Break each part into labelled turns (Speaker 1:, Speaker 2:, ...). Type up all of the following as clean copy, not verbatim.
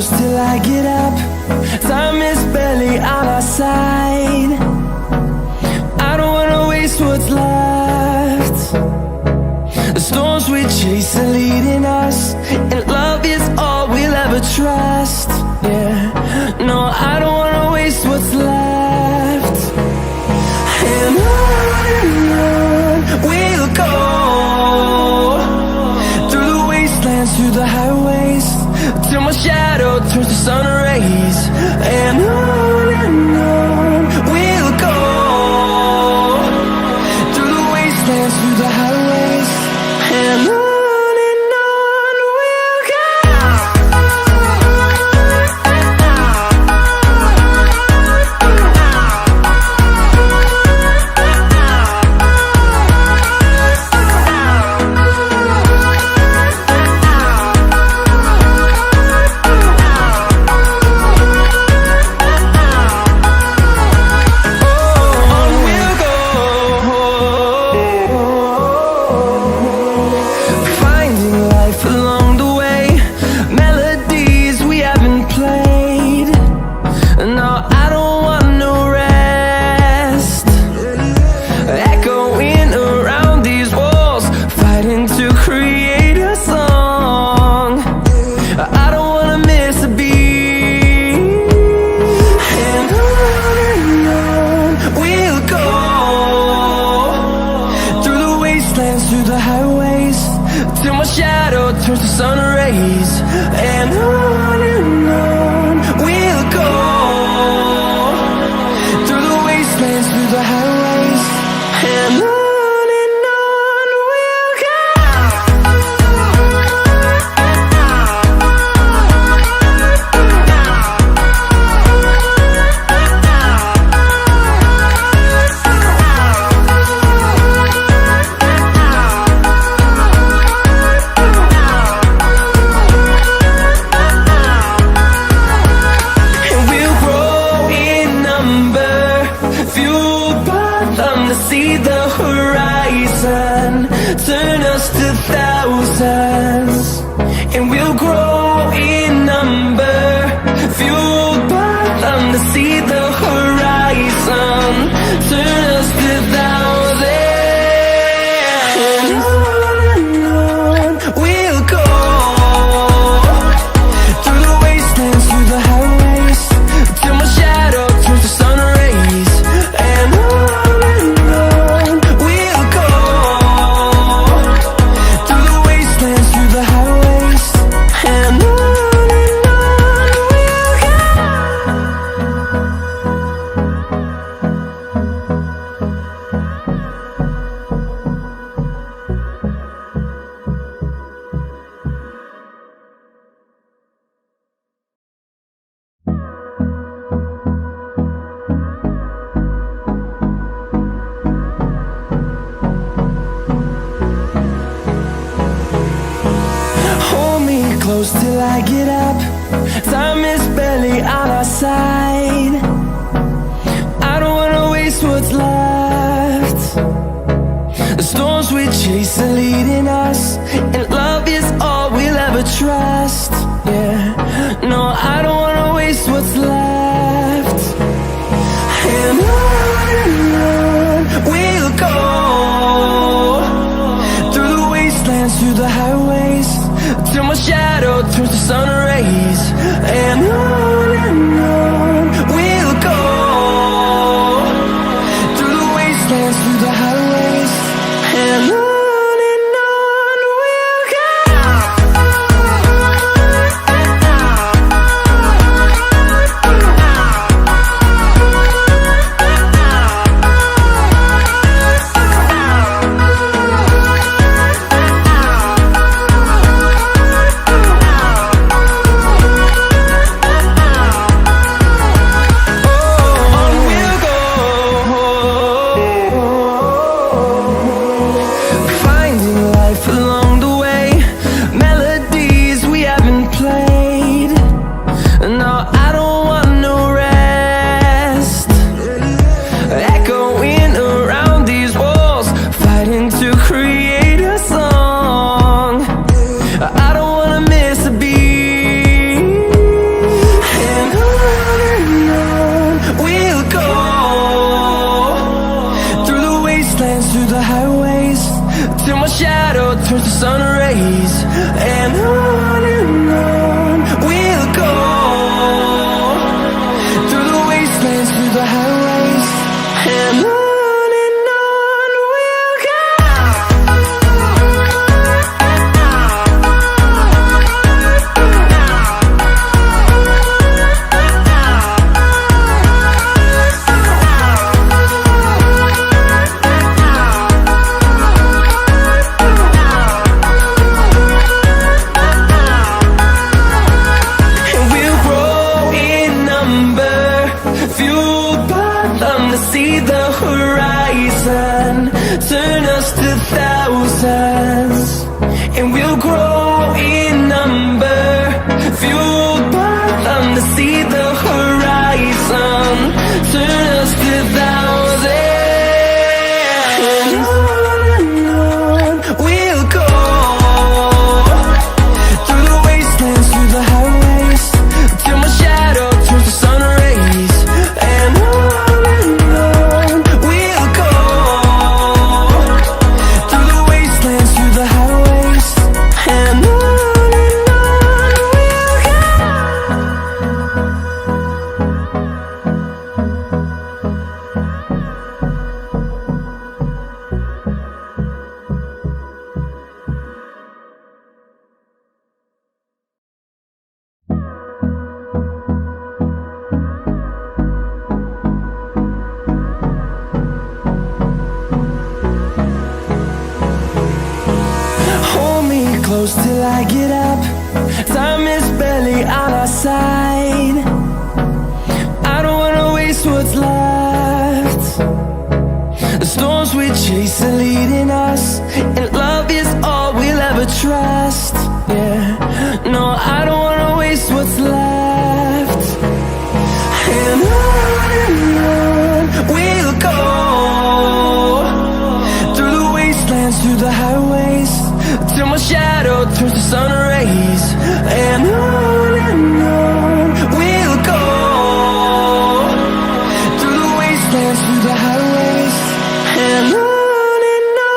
Speaker 1: close till I get up. Time is barely on our side. I don't wanna waste what's left. The storms we chase are leading us, and love is all we'll ever trust. Yeah, no, I don't wanna waste what's left. And on we'll go, through the wastelands, through the highways, till my shadow turns to sun rays. And on we'll go, through the wastelands, through the highways, and on we'll go. Through the highways, till my shadow turns to sun rays. And on we'll go, through the wastelands, through the highways, and on we'll go. See the horizon, turn us to thousands, and we'll grow in number, fueled by them to see the horizon, turn us to thousands, and on we'll go, through the wastelands, through the highways, till my shadow turns to sun rays. And close till I get up. Time is barely on our side. I don't wanna waste what's left. The storms we chase are leading us, and love is all we'll ever trust. Yeah, no, I don't wanna waste what's left. And on we'll go, through the wastelands, through the highways, till my shadow turns to sun rays. And on we'll go, through the wastelands, through the highways, and on fueled by them to see the horizon, turn us to thousands, and we'll grow in number. Fueled by them to see the horizon, turn us to thousands, and on we'll go, through the wastelands, through the highways, till my shadow turns to sun rays. And on we'll go, through the wastelands, through the highways, and on we'll go. Hold me close till I get up. Time is barely on our side. I don't wanna waste what's left. The storms we chase are leading us, and love is all we'll ever trust. Yeah, no, I don't wanna waste what's left. And on we'll go, through the wastelands, through the highways, till my shadow turns to sun rays. And on we'll go, through the wastelands, through the highways, and on we'll go.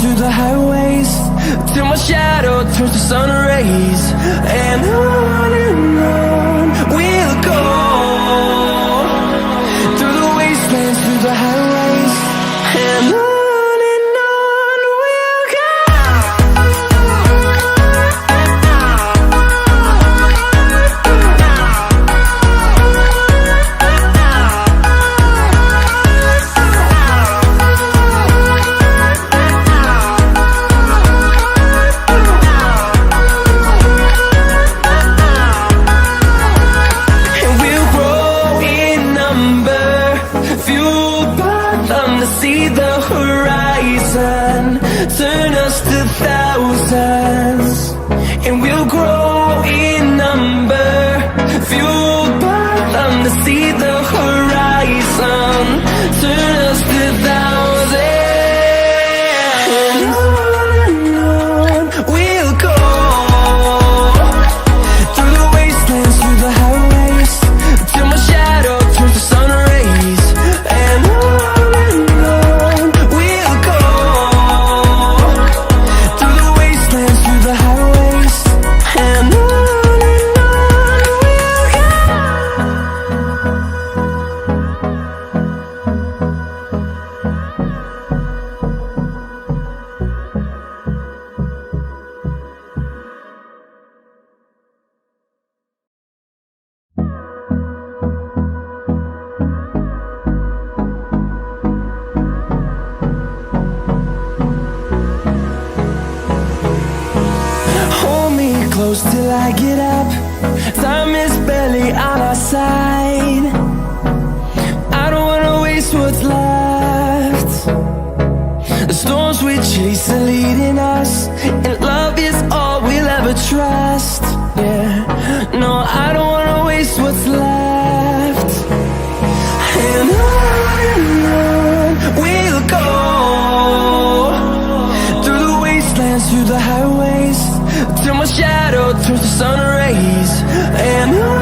Speaker 1: Through the highways, till my shadow turns to sun rays. And on we'll go, through the wastelands, through the highways, and on we'll go. See the horizon, turn us to thousands, and we'll grow in number. Fueled by them to see the horizon, turn us to thousands, and on we'll go, through the wastelands, through the highways, till my shadow turns to sun rays. And on close till I get up. Time is barely on our side. I don't wanna waste what's left. The storms we chase are leading us, and love is all we'll ever trust. Yeah, no, I don't wanna waste what's left. And on we'll dance through the highways till my shadow turns to sun rays. And on